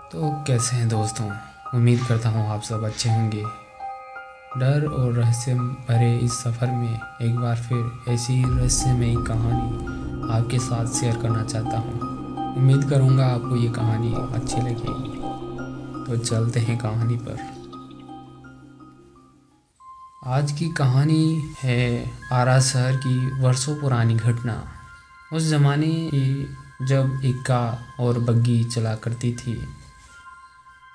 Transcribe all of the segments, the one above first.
तो कैसे हैं दोस्तों। उम्मीद करता हूँ आप सब अच्छे होंगे। डर और रहस्य भरे इस सफ़र में एक बार फिर ऐसी ही रहस्यमयी कहानी आपके साथ शेयर करना चाहता हूँ। उम्मीद करूँगा आपको ये कहानी अच्छी लगेगी। तो चलते हैं कहानी पर। आज की कहानी है आरा शहर की वर्षों पुरानी घटना। उस ज़माने की जब इक्का और बग्गी चला करती थी।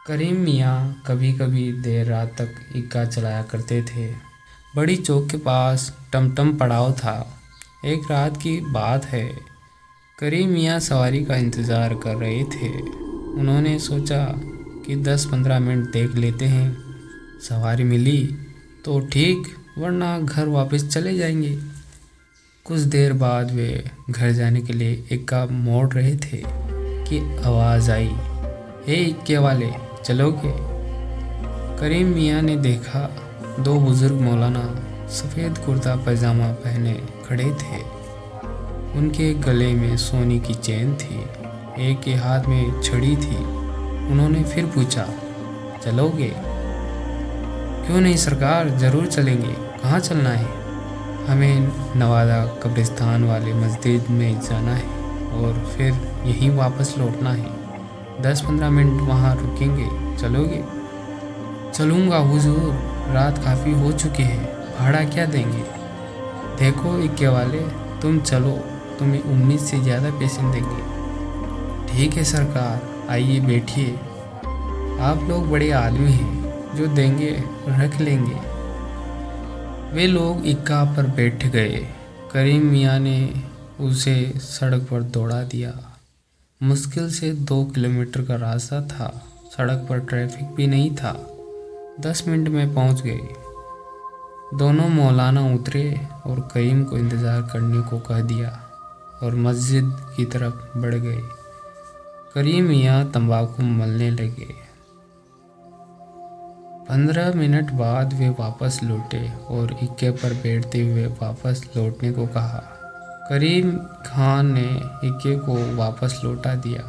करीम मियाँ कभी कभी देर रात तक इक्का चलाया करते थे। बड़ी चौक के पास टमटम पड़ाव था। एक रात की बात है। करीम मियाँ सवारी का इंतज़ार कर रहे थे। उन्होंने सोचा कि 10-15 मिनट देख लेते हैं। सवारी मिली तो ठीक, वरना घर वापस चले जाएंगे। कुछ देर बाद वे घर जाने के लिए इक्का मोड़ रहे थे कि आवाज़ आई, हे इक्के वाले, चलोगे? करीम मियाँ ने देखा, दो बुजुर्ग मौलाना सफ़ेद कुर्ता पैजामा पहने खड़े थे। उनके गले में सोने की चेन थी, एक के हाथ में छड़ी थी। उन्होंने फिर पूछा, चलोगे? क्यों नहीं सरकार, ज़रूर चलेंगे। कहाँ चलना है? हमें नवादा कब्रिस्तान वाले मस्जिद में जाना है और फिर यहीं वापस लौटना है। 10-15 मिनट वहाँ रुकेंगे, चलोगे? चलूँगा हुजूर, रात काफ़ी हो चुकी है, भाड़ा क्या देंगे? देखो इक्के वाले, तुम चलो, तुम्हें उम्मीद से ज़्यादा पैसे देंगे। ठीक है सरकार, आइए बैठिए। आप लोग बड़े आदमी हैं, जो देंगे रख लेंगे। वे लोग इक्का पर बैठ गए। करीम मियाँ ने उसे सड़क पर दौड़ा दिया। मुश्किल से 2 किलोमीटर का रास्ता था। सड़क पर ट्रैफिक भी नहीं था। 10 मिनट में पहुंच गए। दोनों मौलाना उतरे और करीम को इंतज़ार करने को कह दिया और मस्जिद की तरफ बढ़ गए। करीम मियाँ तंबाकू मलने लगे। 15 मिनट बाद वे वापस लौटे और इक्के पर बैठते हुए वापस लौटने को कहा। करीम खान ने इक्के को वापस लौटा दिया।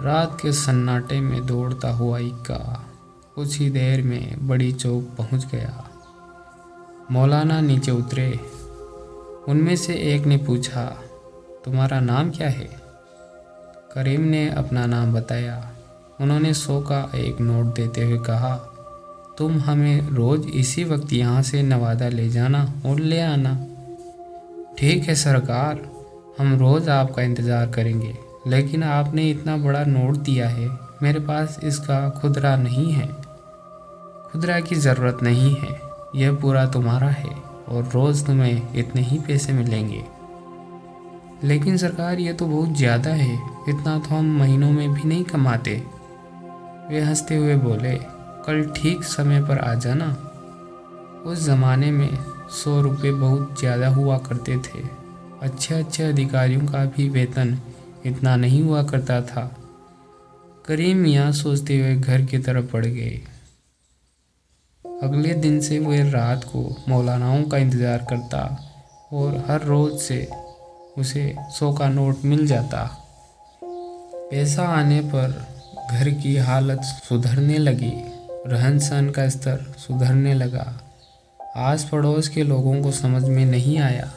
रात के सन्नाटे में दौड़ता हुआ इक्का कुछ ही देर में बड़ी चौक पहुंच गया। मौलाना नीचे उतरे। उनमें से एक ने पूछा, तुम्हारा नाम क्या है? करीम ने अपना नाम बताया। उन्होंने 100 का एक नोट देते हुए कहा, तुम हमें रोज़ इसी वक्त यहाँ से नवादा ले जाना और ले आना। ठीक है सरकार, हम रोज़ आपका इंतज़ार करेंगे, लेकिन आपने इतना बड़ा नोट दिया है, मेरे पास इसका खुदरा नहीं है। खुदरा की ज़रूरत नहीं है, यह पूरा तुम्हारा है और रोज़ तुम्हें इतने ही पैसे मिलेंगे। लेकिन सरकार, ये तो बहुत ज़्यादा है, इतना तो हम महीनों में भी नहीं कमाते। वे हंसते हुए बोले, कल ठीक समय पर आ जाना। उस ज़माने में 100 रुपये बहुत ज़्यादा हुआ करते थे। अच्छे अधिकारियों का भी वेतन इतना नहीं हुआ करता था। करीम मियाँ सोचते हुए घर की तरफ बढ़ गए। अगले दिन से वह रात को मौलानाओं का इंतज़ार करता और हर रोज़ से उसे 100 का नोट मिल जाता। पैसा आने पर घर की हालत सुधरने लगी, रहन सहन का स्तर सुधरने लगा। आस पड़ोस के लोगों को समझ में नहीं आया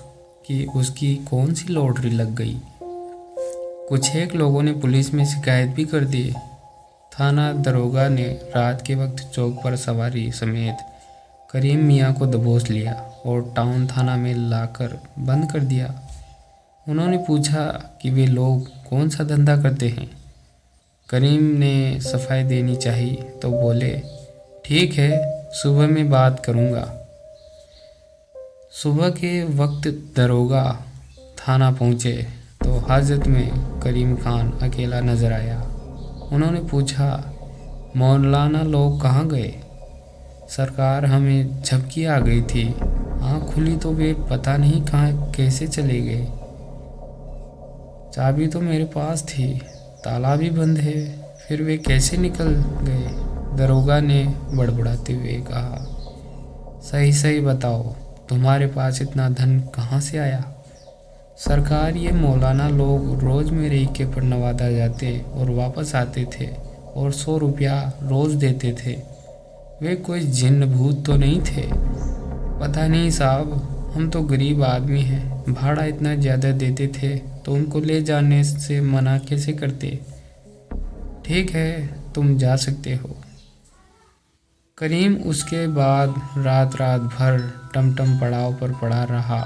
कि उसकी कौन सी लॉटरी लग गई। कुछ एक लोगों ने पुलिस में शिकायत भी कर दी। थाना दरोगा ने रात के वक्त चौक पर सवारी समेत करीम मियाँ को दबोच लिया और टाउन थाना में लाकर बंद कर दिया। उन्होंने पूछा कि वे लोग कौन सा धंधा करते हैं। करीम ने सफाई देनी चाहिए तो बोले, ठीक है, सुबह में बात करूँगा। सुबह के वक्त दरोगा थाना पहुँचे तो हाजत में करीम खान अकेला नज़र आया। उन्होंने पूछा, मौलाना लोग कहाँ गए? सरकार, हमें झपकी आ गई थी, आँख खुली तो वे पता नहीं कहाँ कैसे चले गए। चाबी तो मेरे पास थी, ताला भी बंद है, फिर वे कैसे निकल गए? दरोगा ने बड़बड़ाते हुए कहा, सही सही बताओ, तुम्हारे पास इतना धन कहाँ से आया? सरकार ये मौलाना लोग रोज़ मेरे इक्के पर नवादा जाते और वापस आते थे और 100 रुपया रोज़ देते थे। वे कोई जिन्न भूत तो नहीं थे? पता नहीं साहब, हम तो गरीब आदमी हैं। भाड़ा इतना ज़्यादा देते थे तो उनको ले जाने से मना कैसे करते? ठीक है, तुम जा सकते हो। करीम उसके बाद रात रात भर टमटम पड़ाव पर पड़ा रहा,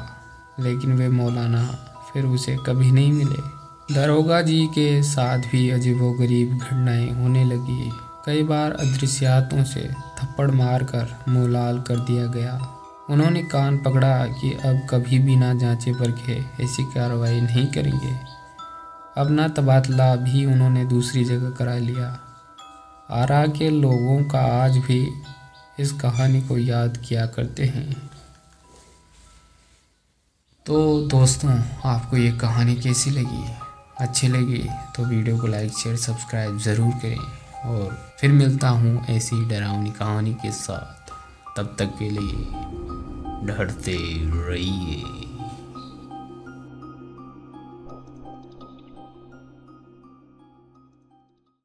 लेकिन वे मौलाना फिर उसे कभी नहीं मिले। दरोगा जी के साथ भी अजीबोगरीब घटनाएं होने लगी। कई बार अदृश्यातों से थप्पड़ मारकर मुँह लाल कर दिया गया। उन्होंने कान पकड़ा कि अब कभी बिना जांचे परखे ऐसी कार्रवाई नहीं करेंगे। अपना तबादला भी उन्होंने दूसरी जगह करा लिया। आरा के लोगों का आज भी इस कहानी को याद किया करते हैं। तो दोस्तों, आपको ये कहानी कैसी लगी? अच्छी लगी तो वीडियो को लाइक शेयर सब्सक्राइब ज़रूर करें और फिर मिलता हूँ ऐसी डरावनी कहानी के साथ। तब तक के लिए डरते रहिए।